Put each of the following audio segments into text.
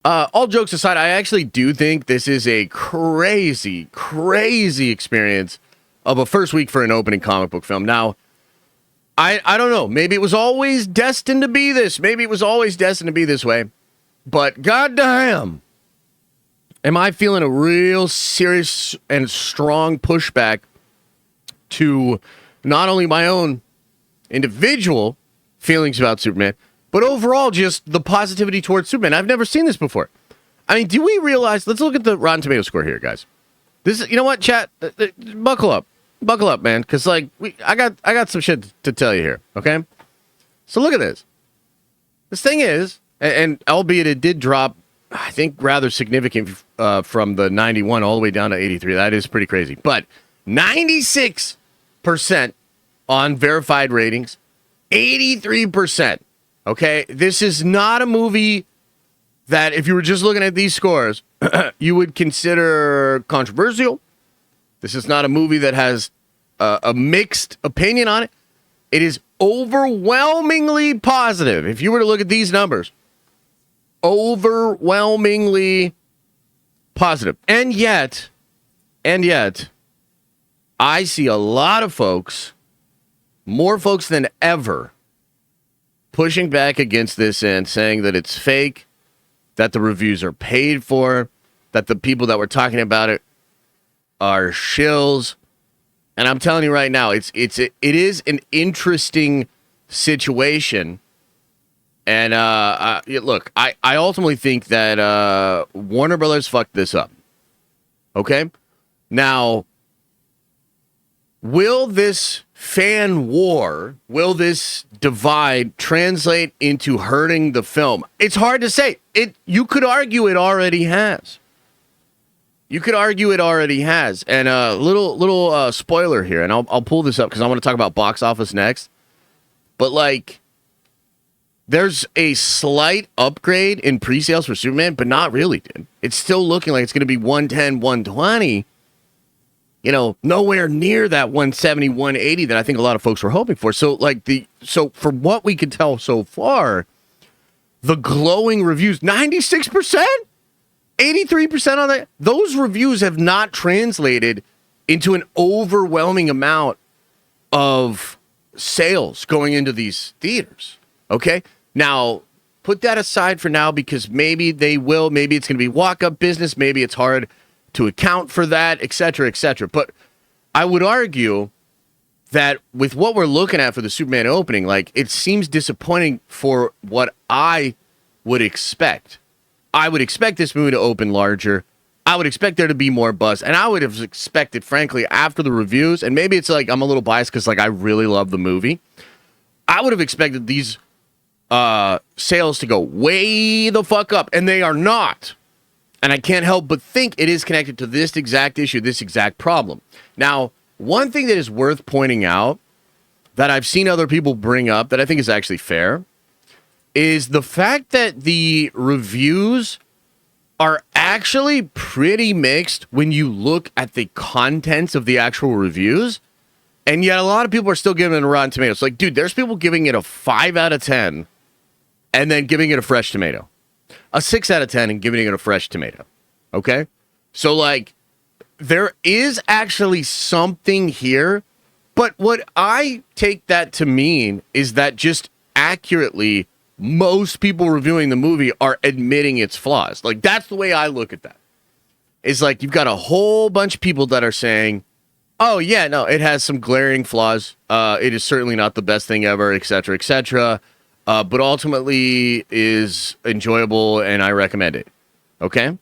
All jokes aside, I actually do think this is a crazy, crazy experience of a first week for an opening comic book film. Now, I don't know. Maybe it was always destined to be this. Maybe it was always destined to be this way. But goddamn, am I feeling a real serious and strong pushback to not only my own individual feelings about Superman, but overall just the positivity towards Superman. I've never seen this before. I mean, do we realize? Let's look at the Rotten Tomato score here, guys. This is, you know what, chat? Buckle up, man, because like I got some shit to tell you here. Okay, so look at this. This thing is, and albeit it did drop, I think rather significant from the 91 all the way down to 83. That is pretty crazy. But 96% on verified ratings, 83%. Okay, this is not a movie that if you were just looking at these scores, you would consider controversial. This is not a movie that has a mixed opinion on it. It is overwhelmingly positive. If you were to look at these numbers, overwhelmingly positive. And yet, I see a lot of folks, more folks than ever, pushing back against this and saying that it's fake, that the reviews are paid for, that the people that were talking about it are shills. And I'm telling you right now, it is an interesting situation. And look, I ultimately think that Warner Brothers fucked this up. Okay? Now, will this fan war, will this divide translate into hurting the film? It's hard to say. You could argue it already has. And a little spoiler here, and I'll pull this up because I want to talk about box office next. But like, there's a slight upgrade in pre-sales for Superman, but not really, dude. It's still looking like it's going to be 110, 120. You know, nowhere near that 170, 180 that I think a lot of folks were hoping for. So from what we can tell so far, the glowing reviews, 96%, 83% on that, those reviews have not translated into an overwhelming amount of sales going into these theaters. Okay? Now, put that aside for now because maybe they will. Maybe it's going to be walk-up business. Maybe it's hard to account for that, et cetera, et cetera. But I would argue that with what we're looking at for the Superman opening, like, it seems disappointing for what I would expect. I would expect this movie to open larger. I would expect there to be more buzz. And I would have expected, frankly, after the reviews, and maybe it's like I'm a little biased because like I really love the movie. I would have expected these sales to go way the fuck up, and they are not. And I can't help but think it is connected to this exact issue, this exact problem. Now, one thing that is worth pointing out that I've seen other people bring up that I think is actually fair is the fact that the reviews are actually pretty mixed when you look at the contents of the actual reviews. And yet a lot of people are still giving it a Rotten Tomatoes. Like, dude, there's people giving it a 5 out of 10 and then giving it a fresh tomato. A 6 out of 10 and giving it a fresh tomato. Okay? So, like, there is actually something here. But what I take that to mean is that just accurately, most people reviewing the movie are admitting its flaws. Like, that's the way I look at that. It's like you've got a whole bunch of people that are saying, oh, yeah, no, it has some glaring flaws. It is certainly not the best thing ever, et cetera, et cetera. But ultimately is enjoyable, and I recommend it. Okay?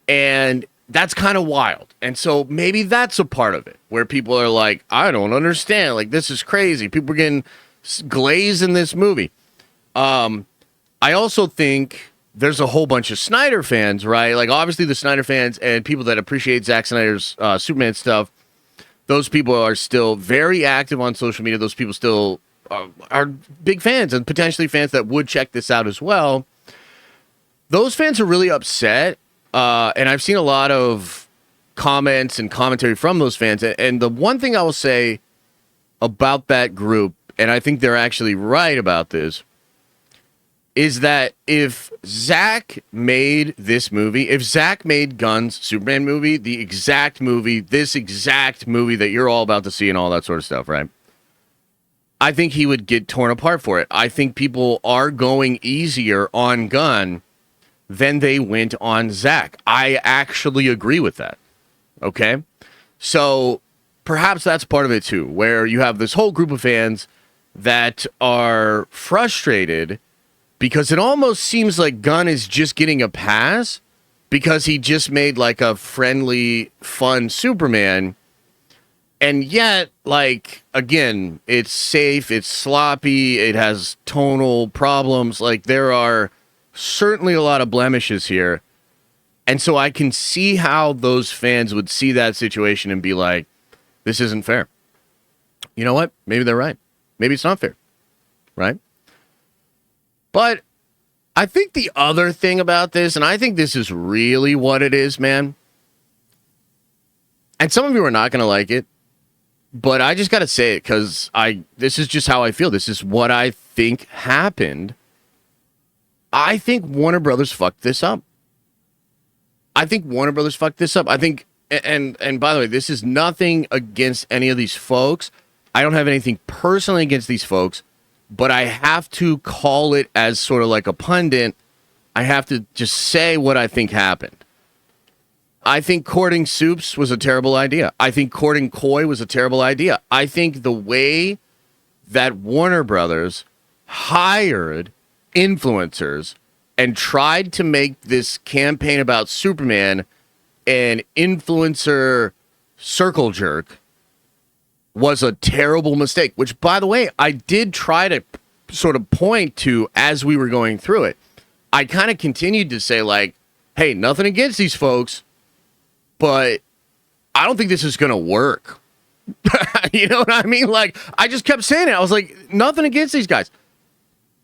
And that's kind of wild. And so maybe that's a part of it, where people are like, I don't understand. Like, this is crazy. People are getting glazed in this movie. I also think there's a whole bunch of Snyder fans, right? Like, obviously the Snyder fans and people that appreciate Zack Snyder's Superman stuff, those people are still very active on social media. Those people still are big fans and potentially fans that would check this out as well. Those fans are really upset, and I've seen a lot of comments and commentary from those fans. And the one thing I will say about that group, and I think they're actually right about this, is that if Zack made this movie, if Zack made Gunn's Superman movie, this exact movie that you're all about to see and all that sort of stuff, right? I think he would get torn apart for it. I think people are going easier on Gunn than they went on Zack. I actually agree with that. Okay? So perhaps that's part of it too, where you have this whole group of fans that are frustrated because it almost seems like Gunn is just getting a pass because he just made like a friendly, fun Superman. And yet, like, again, it's safe, it's sloppy, it has tonal problems. Like, there are certainly a lot of blemishes here. And so I can see how those fans would see that situation and be like, this isn't fair. You know what? Maybe they're right. Maybe it's not fair. Right? But I think the other thing about this, and I think this is really what it is, man, and some of you are not going to like it, but I just got to say it because this is just how I feel. This is what I think happened. I think Warner Brothers fucked this up. I think, and by the way, this is nothing against any of these folks. I don't have anything personally against these folks, but I have to call it as sort of like a pundit. I have to just say what I think happened. I think courting Supes was a terrible idea. I think courting Coy was a terrible idea. I think the way that Warner Brothers hired influencers and tried to make this campaign about Superman an influencer circle jerk was a terrible mistake, which, by the way, I did try to sort of point to as we were going through it. I kind of continued to say, like, hey, nothing against these folks, but I don't think this is going to work. You know what I mean? Like, I just kept saying it. I was like, nothing against these guys.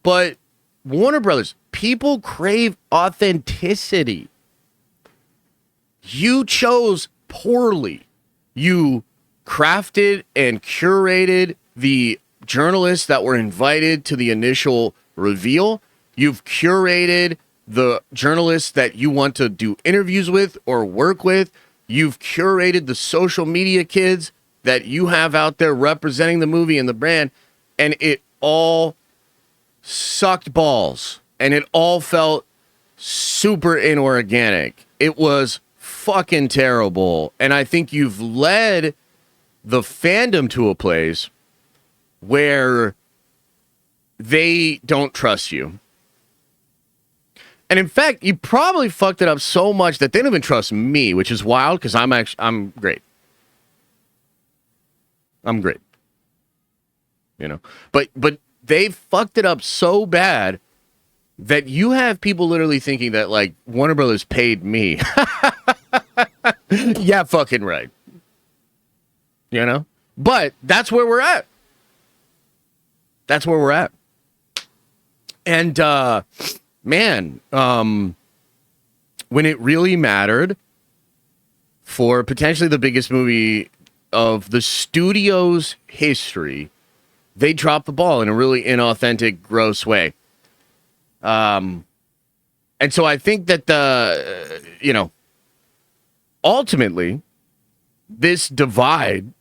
But Warner Brothers, people crave authenticity. You chose poorly. You crafted and curated the journalists that were invited to the initial reveal. You've curated the journalists that you want to do interviews with or work with. You've curated the social media kids that you have out there representing the movie and the brand, and it all sucked balls, and it all felt super inorganic. It was fucking terrible, and I think you've led the fandom to a place where they don't trust you. And in fact, you probably fucked it up so much that they don't even trust me, which is wild because I'm great. I'm great. You know, but they fucked it up so bad that you have people literally thinking that, like, Warner Brothers paid me. Yeah, fucking right. You know? But that's where we're at. That's where we're at. And, man, when it really mattered for potentially the biggest movie of the studio's history, they dropped the ball in a really inauthentic, gross way. And so I think that, ultimately, this divide,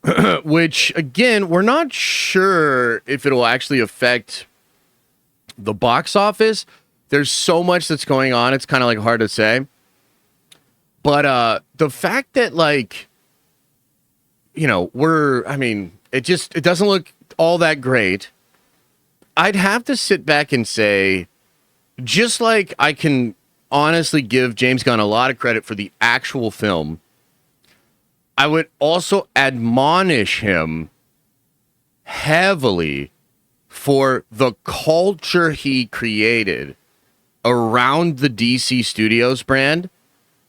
which, again, we're not sure if it'll actually affect the box office. There's so much that's going on. It's kind of like hard to say. But the fact that, like, it doesn't look all that great. I'd have to sit back and say, just like I can honestly give James Gunn a lot of credit for the actual film, I would also admonish him heavily for the culture he created around the DC Studios brand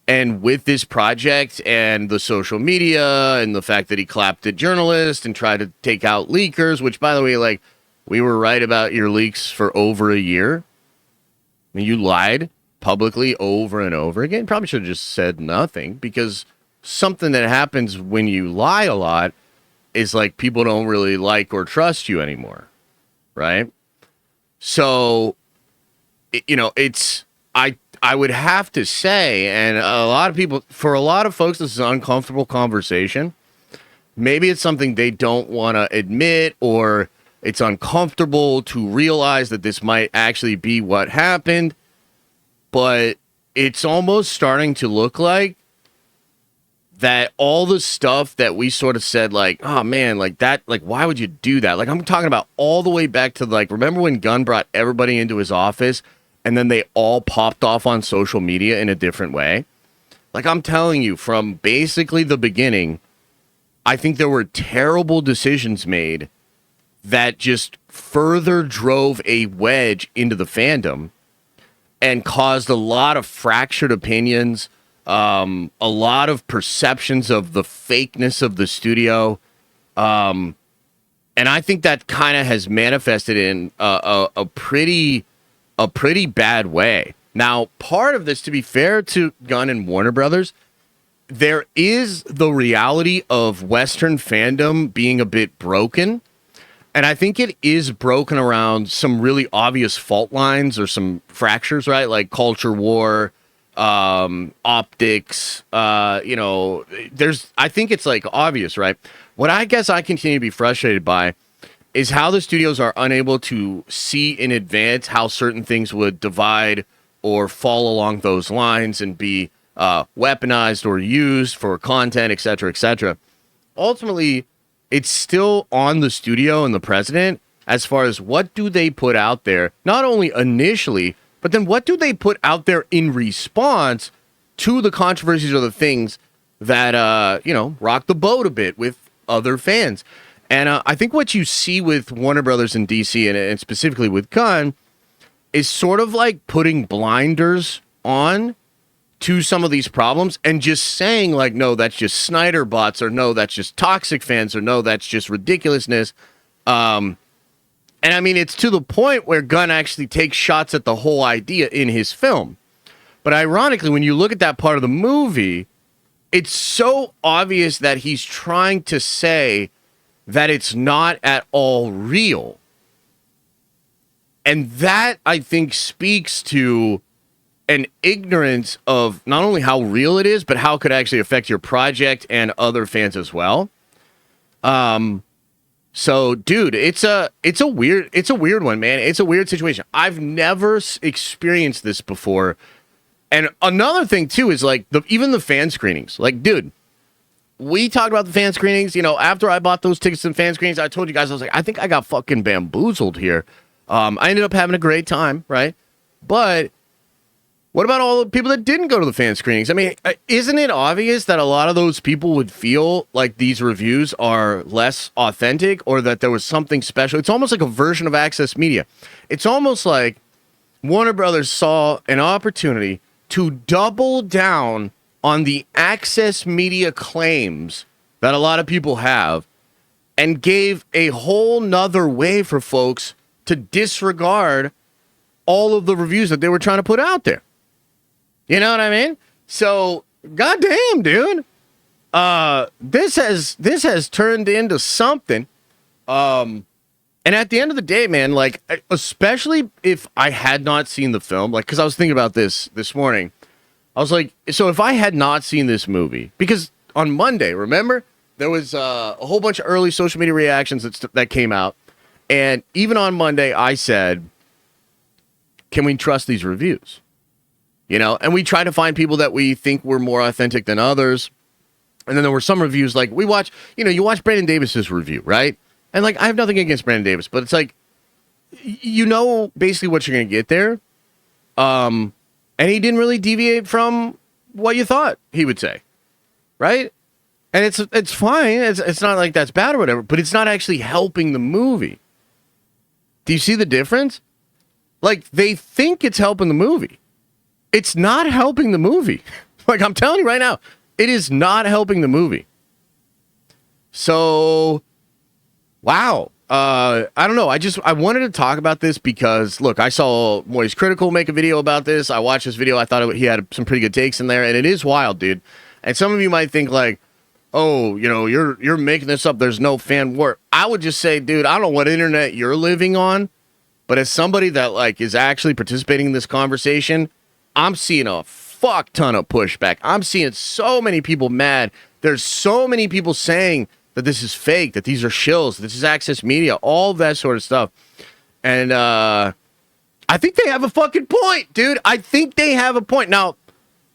and with this project and the social media and the fact that he clapped at journalists and tried to take out leakers, which, by the way, like, we were right about your leaks for over a year. I mean, you lied publicly over and over again. Probably should have just said nothing, because something that happens when you lie a lot is, like, people don't really like or trust you anymore, right? So it's I would have to say, and a lot of people, for a lot of folks, this is an uncomfortable conversation. Maybe it's something they don't want to admit, or it's uncomfortable to realize that this might actually be what happened. But it's almost starting to look like that all the stuff that we sort of said, like, oh man, like that, like, why would you do that? Like, I'm talking about all the way back to, like, remember when Gunn brought everybody into his office and then they all popped off on social media in a different way? Like, I'm telling you, from basically the beginning, I think there were terrible decisions made that just further drove a wedge into the fandom and caused a lot of fractured opinions, a lot of perceptions of the fakeness of the studio. And I think that kind of has manifested in a pretty bad way. Now, part of this, to be fair to Gunn and Warner Brothers, there is the reality of Western fandom being a bit broken. And I think it is broken around some really obvious fault lines or some fractures, right? Like culture war, optics, I think it's like obvious, right? What I guess I continue to be frustrated by is how the studios are unable to see in advance how certain things would divide or fall along those lines and be weaponized or used for content, et cetera, et cetera. Ultimately, it's still on the studio and the president as far as what do they put out there, not only initially, but then what do they put out there in response to the controversies or the things that, rock the boat a bit with other fans. And I think what you see with Warner Brothers and DC, and specifically with Gunn, is sort of like putting blinders on to some of these problems and just saying, like, no, that's just Snyder bots, or no, that's just toxic fans, or no, that's just ridiculousness. And I mean, it's to the point where Gunn actually takes shots at the whole idea in his film. But ironically, when you look at that part of the movie, it's so obvious that he's trying to say that it's not at all real. And that, I think, speaks to an ignorance of not only how real it is, but how it could actually affect your project and other fans as well. So, dude, it's a weird one, man. It's a weird situation. I've never experienced this before. And another thing too is like even the fan screenings. Like, dude, we talked about the fan screenings. After I bought those tickets and fan screenings, I told you guys, I was like, I think I got fucking bamboozled here. I ended up having a great time, right? But what about all the people that didn't go to the fan screenings? I mean, isn't it obvious that a lot of those people would feel like these reviews are less authentic, or that there was something special? It's almost like a version of Access Media. It's almost like Warner Brothers saw an opportunity to double down on the Access Media claims that a lot of people have and gave a whole nother way for folks to disregard all of the reviews that they were trying to put out there. You know what I mean? So, goddamn, dude, this has turned into something. And at the end of the day, man, like, especially if I had not seen the film, like, because I was thinking about this morning, I was like, so if I had not seen this movie, because on Monday, remember, there was a whole bunch of early social media reactions that came out, and even on Monday, I said, can we trust these reviews? And we try to find people that we think were more authentic than others. And then there were some reviews, like, you watch Brandon Davis's review, right? And, like, I have nothing against Brandon Davis, but it's like, basically what you're going to get there. And he didn't really deviate from what you thought he would say, right? And it's fine. It's not like that's bad or whatever, but it's not actually helping the movie. Do you see the difference? Like, they think it's helping the movie. It's not helping the movie. Like, I'm telling you right now, it is not helping the movie. So, wow. I don't know. I wanted to talk about this because, look, I saw Moist Critical make a video about this. I watched this video. I thought he had some pretty good takes in there, and it is wild, dude. And some of you might think, like, oh, you're making this up. There's no fan war. I would just say, dude, I don't know what internet you're living on, But as somebody that like is actually participating in this conversation, I'm seeing a fuck ton of pushback. I'm seeing so many people mad. There's so many people saying that this is fake, that these are shills, this is Access Media, all that sort of stuff. And I think they have a fucking point, dude. I think they have a point. Now,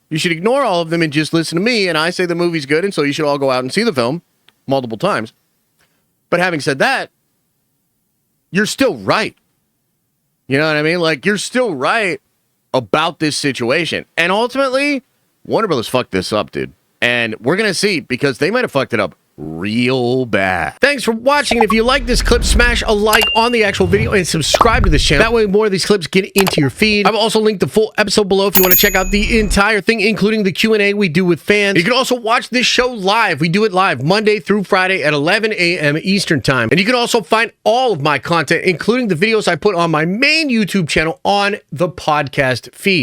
you should ignore all of them and just listen to me, and I say the movie's good, and so you should all go out and see the film multiple times. But having said that, you're still right. You know what I mean? Like, you're still right about this situation. And ultimately, Warner Brothers fucked this up, dude. And we're going to see, because they might have fucked it up real bad. Thanks for watching. And if you like this clip, smash a like on the actual video and subscribe to this channel. That way more of these clips get into your feed. I've also linked the full episode below if you want to check out the entire thing, including the Q&A we do with fans. You can also watch this show live. We do it live Monday through Friday at 11 a.m. Eastern time. And you can also find all of my content, including the videos I put on my main YouTube channel, on the podcast feed.